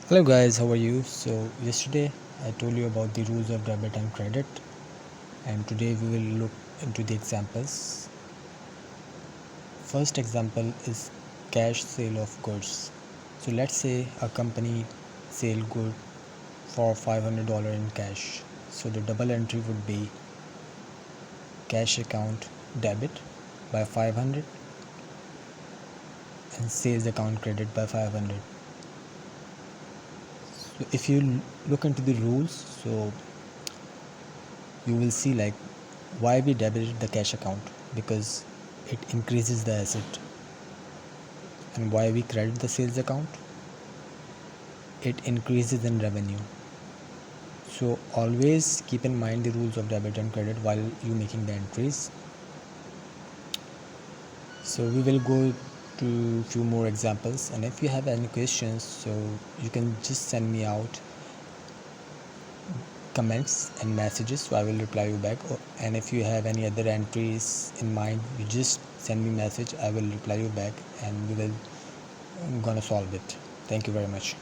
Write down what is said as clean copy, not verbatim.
Hello guys, how are you? So yesterday I told you about the rules of debit and credit, and today we will look into the examples. First example is cash sale of goods. So let's say a company sell good for $500 in cash. So the double entry would be cash account debit by 500 and sales account credit by 500. So if you look into the rules, so you will see like why we debited the cash account, because it increases the asset, and why we credit the sales account, it increases in revenue. So always keep in mind the rules of debit and credit while you making the entries. So we will go to few more examples, and if you have any questions, so you can just send me out comments and messages, so I will reply you back. And if you have any other entries in mind, you just send me message, I will reply you back, and we will gonna solve it. Thank you very much.